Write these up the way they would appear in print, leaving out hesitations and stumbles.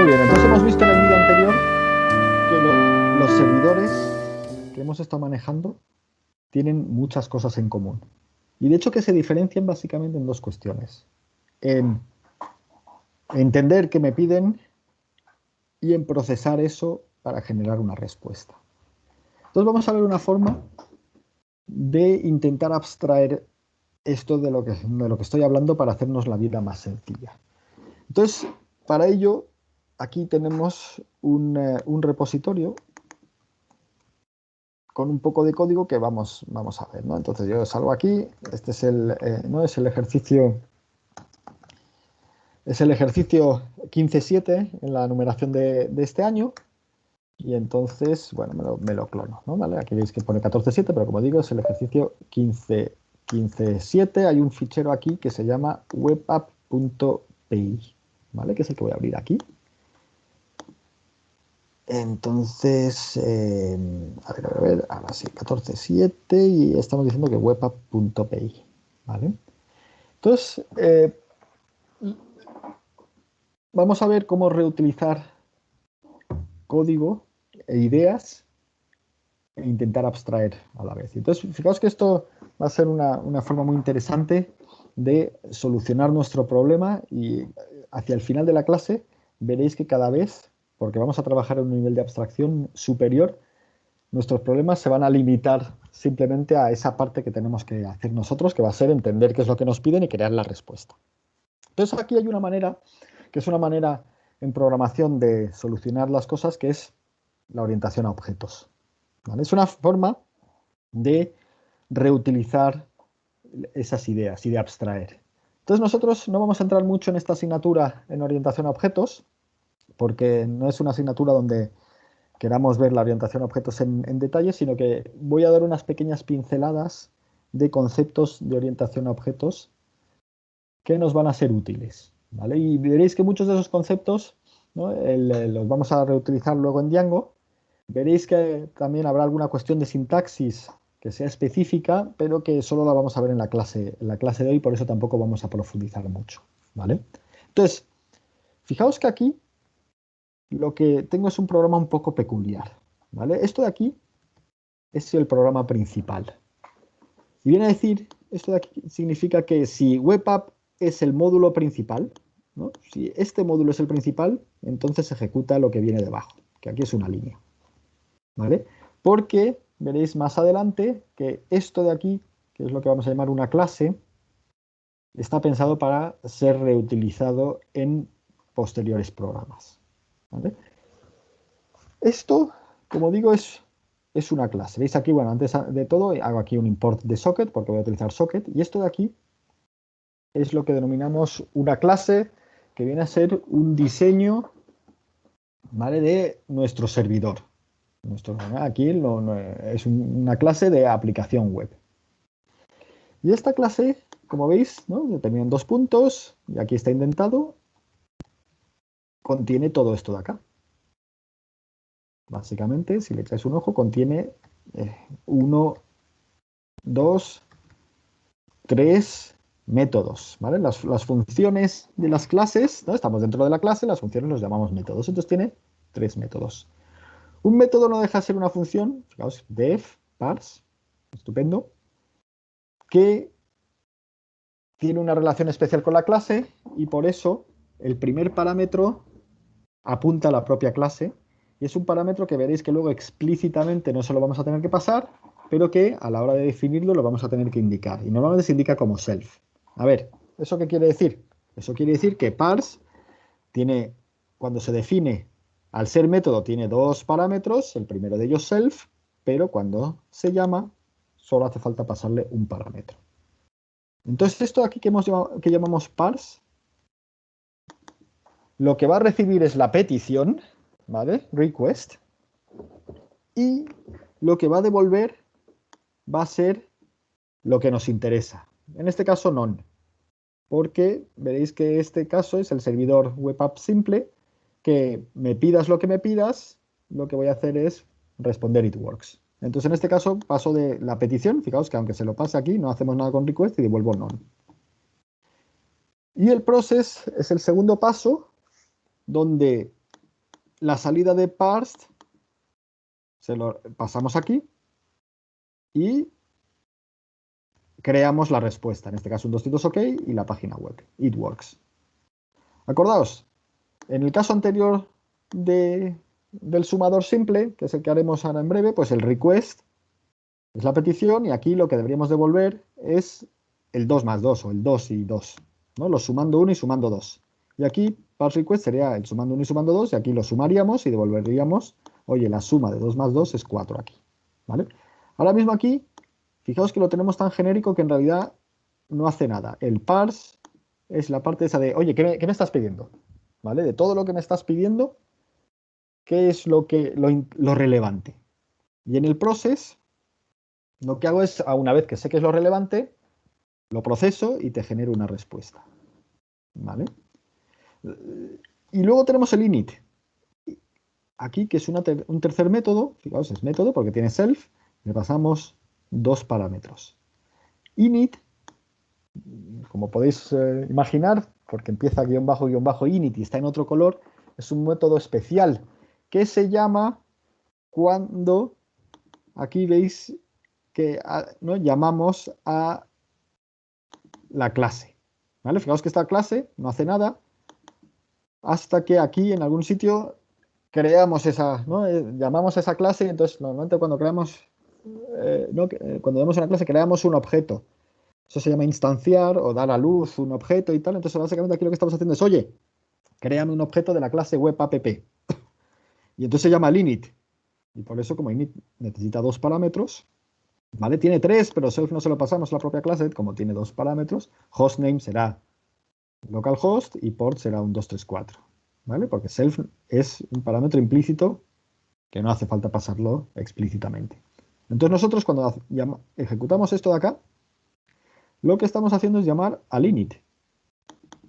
Muy bien, entonces hemos visto en el vídeo anterior que los servidores que hemos estado manejando tienen muchas cosas en común. Y de hecho que se diferencian básicamente en dos cuestiones. En entender qué me piden y en procesar eso para generar una respuesta. Entonces vamos a ver una forma de intentar abstraer esto de lo que estoy hablando para hacernos la vida más sencilla. Entonces, para ello, aquí tenemos un repositorio con un poco de código que vamos a ver, ¿no? Entonces yo salgo aquí, este es ¿no? Es el ejercicio 15.7 en la numeración de este año, y entonces, bueno, me lo clono, ¿no? ¿Vale? Aquí veis que pone 14.7, pero como digo, es el ejercicio 15.7. Hay un fichero aquí que se llama webapp.py, ¿vale? Que es el que voy a abrir aquí. Entonces, a ver, ahora sí, 14.7 y estamos diciendo que webapp.py, ¿vale? Entonces, vamos a ver cómo reutilizar código e ideas e intentar abstraer a la vez. Entonces, fijaos que esto va a ser una forma muy interesante de solucionar nuestro problema, y hacia el final de la clase veréis que cada vez, porque vamos a trabajar en un nivel de abstracción superior, nuestros problemas se van a limitar simplemente a esa parte que tenemos que hacer nosotros, que va a ser entender qué es lo que nos piden y crear la respuesta. Entonces aquí hay una manera, que es una manera en programación de solucionar las cosas, que es la orientación a objetos, ¿vale? Es una forma de reutilizar esas ideas y de abstraer. Entonces nosotros no vamos a entrar mucho en esta asignatura en orientación a objetos, porque no es una asignatura donde queramos ver la orientación a objetos en detalle, sino que voy a dar unas pequeñas pinceladas de conceptos de orientación a objetos que nos van a ser útiles, ¿vale? Y veréis que muchos de esos conceptos, ¿no? Los vamos a reutilizar luego en Django. Veréis que también habrá alguna cuestión de sintaxis que sea específica, pero que solo la vamos a ver en la clase de hoy, por eso tampoco vamos a profundizar mucho, ¿vale? Entonces, fijaos que aquí lo que tengo es un programa un poco peculiar, ¿vale? Esto de aquí es el programa principal. Y viene a decir, esto de aquí significa que si webapp es el módulo principal, ¿no? Si este módulo es el principal, entonces ejecuta lo que viene debajo, que aquí es una línea, ¿vale? Porque veréis más adelante que esto de aquí, que es lo que vamos a llamar una clase, está pensado para ser reutilizado en posteriores programas, ¿vale? Esto, como digo, es una clase. ¿Veis aquí? Bueno, antes de todo hago aquí un import de socket porque voy a utilizar socket, y esto de aquí es lo que denominamos una clase, que viene a ser un diseño, ¿vale?, de nuestro servidor. Aquí es una clase de aplicación web. Y esta clase, como veis, ¿no?, termina en 2 puntos, y aquí está indentado, contiene todo esto de acá. Básicamente, si le echáis un ojo, contiene 1, 2, 3 métodos, ¿vale? Las funciones de las clases, ¿no? Estamos dentro de la clase, las funciones los llamamos métodos. Entonces tiene 3 métodos. Un método no deja de ser una función, fijaos, def, parse, estupendo, que tiene una relación especial con la clase, y por eso el primer parámetro apunta a la propia clase, y es un parámetro que veréis que luego explícitamente no se lo vamos a tener que pasar, pero que a la hora de definirlo lo vamos a tener que indicar, y normalmente se indica como self. A ver, ¿eso qué quiere decir? Eso quiere decir que parse tiene, cuando se define, al ser método, tiene 2 parámetros, el primero de ellos self, pero cuando se llama solo hace falta pasarle un parámetro. Entonces esto aquí que llamamos parse, lo que va a recibir es la petición, ¿vale? Request, y lo que va a devolver va a ser lo que nos interesa. En este caso, none, porque veréis que este caso es el servidor web app simple, que me pidas lo que me pidas, lo que voy a hacer es responder it works. Entonces en este caso paso de la petición, fijaos que aunque se lo pase aquí, no hacemos nada con request y devuelvo none. Y el process es el segundo paso, donde la salida de parsed se lo pasamos aquí y creamos la respuesta, en este caso un 200 OK y la página web, it works. Acordaos, en el caso anterior del sumador simple, que es el que haremos ahora en breve, pues el request es la petición y aquí lo que deberíamos devolver es el 2 más 2 o el 2 y 2, ¿no? Los sumando 1 y sumando 2. Y aquí parse request sería el sumando 1 y sumando 2 y aquí lo sumaríamos y devolveríamos, oye, la suma de 2 más 2 es 4 aquí, ¿vale? Ahora mismo aquí, fijaos que lo tenemos tan genérico que en realidad no hace nada. El parse es la parte esa de, oye, ¿qué me estás pidiendo? ¿Vale? De todo lo que me estás pidiendo, ¿qué es lo relevante? Y en el process, lo que hago es, a una vez que sé que es lo relevante, lo proceso y te genero una respuesta. ¿Vale? Y luego tenemos el init. Aquí, que es un tercer método, fijaos, es método porque tiene self, le pasamos 2 parámetros. Init, como podéis imaginar, porque empieza guión bajo init y está en otro color, es un método especial que se llama cuando, aquí veis que ¿no? llamamos a la clase. ¿Vale? Fijaos que esta clase no hace nada hasta que aquí en algún sitio creamos esa, ¿no? Llamamos a esa clase y entonces normalmente cuando creamos, cuando damos una clase creamos un objeto. Eso se llama instanciar o dar a luz un objeto y tal. Entonces básicamente aquí lo que estamos haciendo es, oye, créame un objeto de la clase web app. Y entonces se llama el init. Y por eso como init necesita 2 parámetros, ¿vale? Tiene 3, pero self no se lo pasamos a la propia clase, como tiene 2 parámetros. Hostname será localhost y port será un 234, ¿vale? Porque self es un parámetro implícito que no hace falta pasarlo explícitamente. Entonces nosotros cuando ejecutamos esto de acá, lo que estamos haciendo es llamar al init,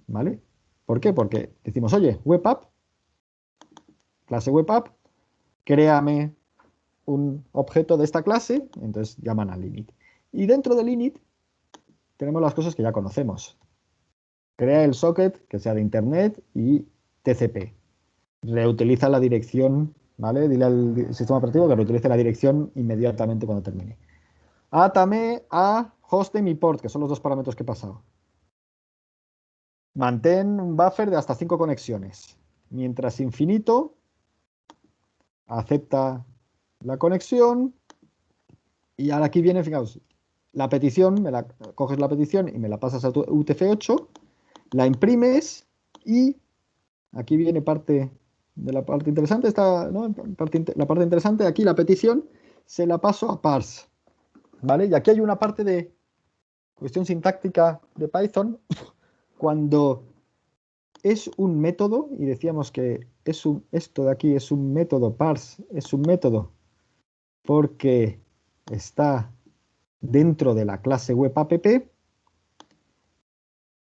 ¿vale? ¿Por qué? Porque decimos, oye, web app, clase web app, créame un objeto de esta clase, entonces llaman al init. Y dentro del init tenemos las cosas que ya conocemos. Crea el socket que sea de internet y TCP. Reutiliza la dirección, ¿vale? Dile al sistema operativo que reutilice la dirección inmediatamente cuando termine. Átame a hostname y port, que son los 2 parámetros que he pasado. Mantén un buffer de hasta 5 conexiones. Mientras infinito, acepta la conexión. Y ahora aquí viene, fijaos, la petición, coges la petición y me la pasas a tu UTF-8, la imprimes y aquí viene parte de la parte interesante, ¿no? La parte interesante, aquí la petición se la paso a parse, ¿vale? Y aquí hay una parte de cuestión sintáctica de Python, cuando es un método, y decíamos que esto de aquí es un método, parse es un método porque está dentro de la clase web app,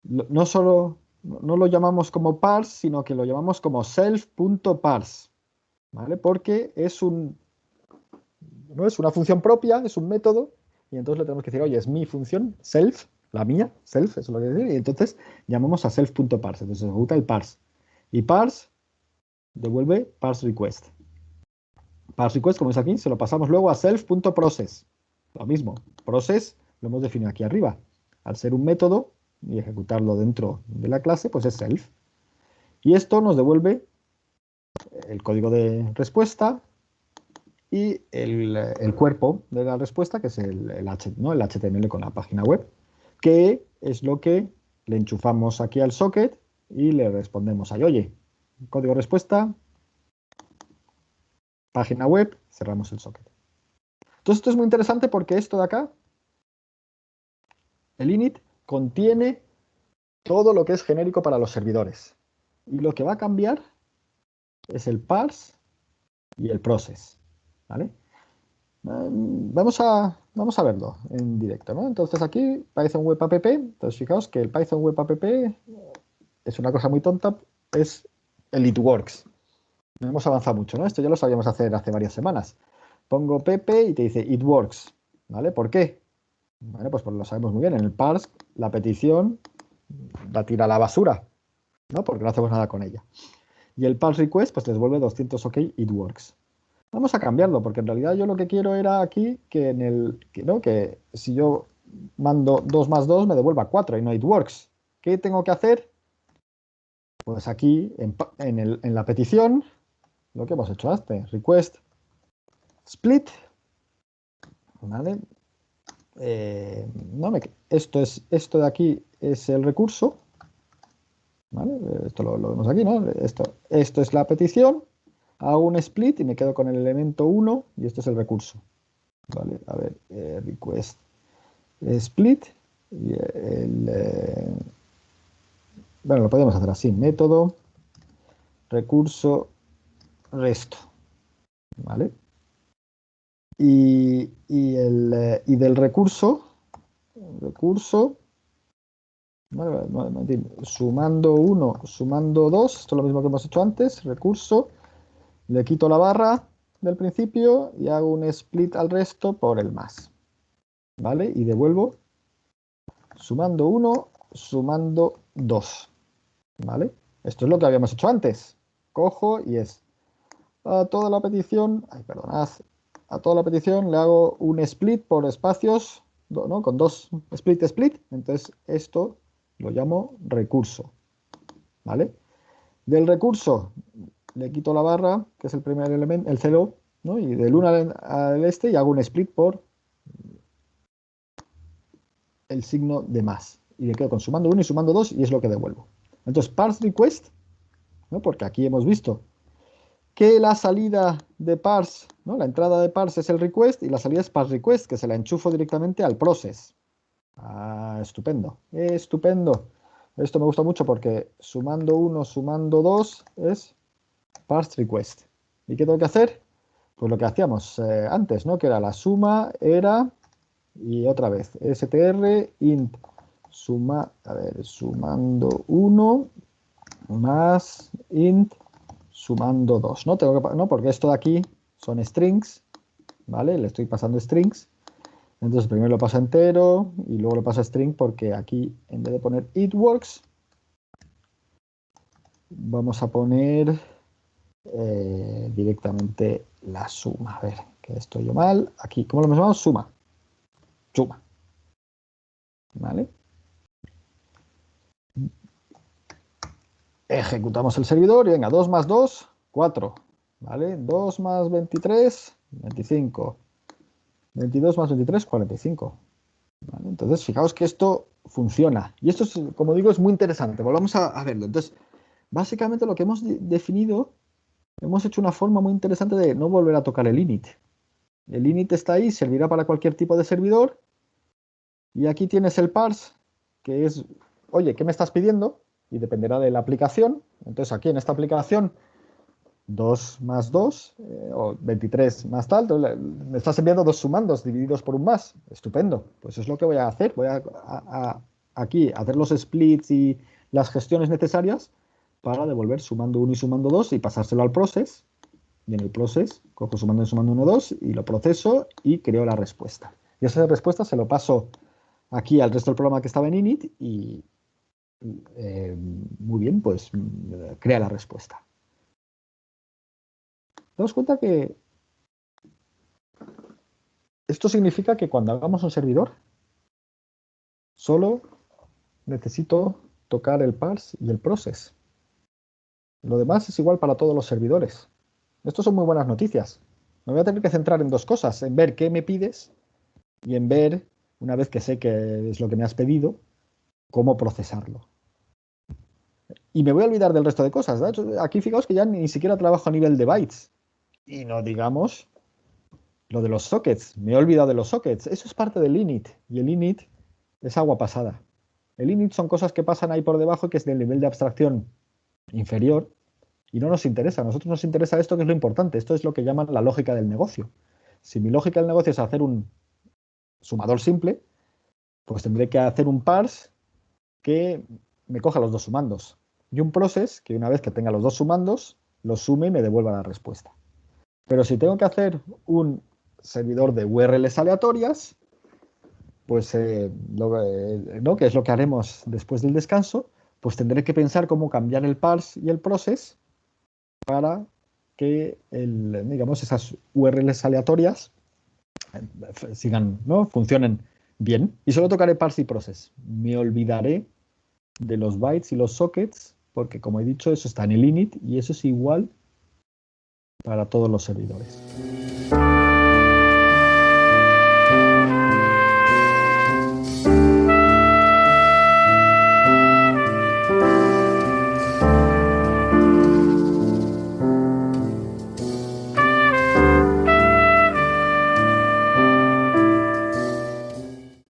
no solo no lo llamamos como parse, sino que lo llamamos como self.parse, ¿vale? Porque no es una función propia, es un método, y entonces le tenemos que decir, oye, es mi función, self, la mía, self, eso es lo que decir, y entonces llamamos a self.parse, entonces se ejecuta el parse. Y parse devuelve parse request. Parse request, como es aquí, se lo pasamos luego a self.process. Lo mismo, process lo hemos definido aquí arriba. Al ser un método y ejecutarlo dentro de la clase, pues es self. Y esto nos devuelve el código de respuesta y el cuerpo de la respuesta, que es el HTML con la página web, que es lo que le enchufamos aquí al socket y le respondemos ahí, oye, código de respuesta, página web, cerramos el socket. Entonces esto es muy interesante porque esto de acá, el init, contiene todo lo que es genérico para los servidores. Y lo que va a cambiar es el parse y el process, ¿vale? Vamos a verlo en directo, ¿no? Entonces aquí Python Web App, entonces fijaos que el Python Web App es una cosa muy tonta, es el it works. No hemos avanzado mucho, ¿no? Esto ya lo sabíamos hacer hace varias semanas. Pongo pp y te dice it works, ¿vale? ¿Por qué? Bueno, pues lo sabemos muy bien. En el parse la petición la tira a la basura, ¿no? Porque no hacemos nada con ella. Y el parse request pues les devuelve 200 OK, it works. Vamos a cambiarlo, porque en realidad yo lo que quiero era aquí que ¿no? Que si yo mando 2 más 2 me devuelva 4 y no it works. ¿Qué tengo que hacer? Pues aquí en la petición, lo que hemos hecho antes, request split, ¿vale? No me, esto de aquí es el recurso, ¿vale? Esto lo vemos aquí, ¿no? Esto es la petición, hago un split y me quedo con el elemento 1 y esto es el recurso, ¿vale? A ver, request split y bueno, lo podemos hacer así, método, recurso, resto, ¿vale? Y del recurso, bueno, sumando 1, sumando 2, esto es lo mismo que hemos hecho antes, recurso, le quito la barra del principio y hago un split al resto por el más, ¿vale? Y devuelvo sumando 1, sumando 2, ¿vale? Esto es lo que habíamos hecho antes. Cojo y es a toda la petición, perdonad, a toda la petición le hago un split por espacios, ¿no? Con 2 split, split. Entonces esto lo llamo recurso, ¿vale? Del recurso le quito la barra, que es el primer elemento, el 0, ¿no? Y del 1 al este y hago un split por el signo de más. Y le quedo con sumando 1 y sumando 2 y es lo que devuelvo. Entonces parse request, ¿no? Porque aquí hemos visto que la salida de parse, ¿no? La entrada de parse es el request y la salida es parse request, que se la enchufo directamente al process. Ah, estupendo, estupendo. Esto me gusta mucho porque sumando 1, sumando 2 es parse request. ¿Y qué tengo que hacer? Pues lo que hacíamos antes, ¿no? Que era la suma, era, y otra vez, str int sumando 1 más int sumando 2, ¿no? No, porque esto de aquí son strings, ¿vale? Le estoy pasando strings. Entonces primero lo paso entero y luego lo paso a string porque aquí en vez de poner it works, vamos a poner directamente la suma. A ver, que estoy yo mal. Aquí, ¿cómo lo llamamos? Suma. Suma. ¿Vale? Ejecutamos el servidor y venga, 2 más 2, 4. ¿Vale? 2 más 23, 25. 22 más 23, 45. ¿Vale? Entonces, fijaos que esto funciona. Y esto, es, como digo, es muy interesante. Volvamos a verlo. Entonces, básicamente lo que hemos definido, hemos hecho una forma muy interesante de no volver a tocar el init. El init está ahí, servirá para cualquier tipo de servidor. Y aquí tienes el parse, que es, oye, ¿qué me estás pidiendo? Y dependerá de la aplicación. Entonces, aquí en esta aplicación 2 más 2, o 23 más tal, me estás enviando 2 sumandos divididos por un más. Estupendo. Pues es lo que voy a hacer. Voy aquí hacer los splits y las gestiones necesarias para devolver sumando 1 y sumando 2 y pasárselo al process. Y en el process cojo sumando y sumando 1, 2 y lo proceso y creo la respuesta. Y esa respuesta se lo paso aquí al resto del programa que estaba en init y muy bien, pues crea la respuesta. Daos cuenta que esto significa que cuando hagamos un servidor, solo necesito tocar el parse y el process. Lo demás es igual para todos los servidores. Estas son muy buenas noticias. Me voy a tener que centrar en dos cosas, en ver qué me pides y en ver, una vez que sé qué es lo que me has pedido, cómo procesarlo. Y me voy a olvidar del resto de cosas. De hecho, aquí fijaos que ya ni siquiera trabajo a nivel de bytes. Y no digamos lo de los sockets. Me he olvidado de los sockets. Eso es parte del init. Y el init es agua pasada. El init son cosas que pasan ahí por debajo, que es del nivel de abstracción inferior, y no nos interesa. A nosotros nos interesa esto, que es lo importante. Esto es lo que llaman la lógica del negocio. Si mi lógica del negocio es hacer un sumador simple, pues tendré que hacer un parse que me coja los dos sumandos. Y un process que una vez que tenga los dos sumandos, los sume y me devuelva la respuesta. Pero si tengo que hacer un servidor de URLs aleatorias, pues ¿no? Que es lo que haremos después del descanso, pues tendré que pensar cómo cambiar el parse y el process para que digamos, esas URLs aleatorias sigan, ¿no? Funcionen bien. Y solo tocaré parse y process. Me olvidaré de los bytes y los sockets, porque como he dicho, eso está en el init y eso es igual para todos los servidores.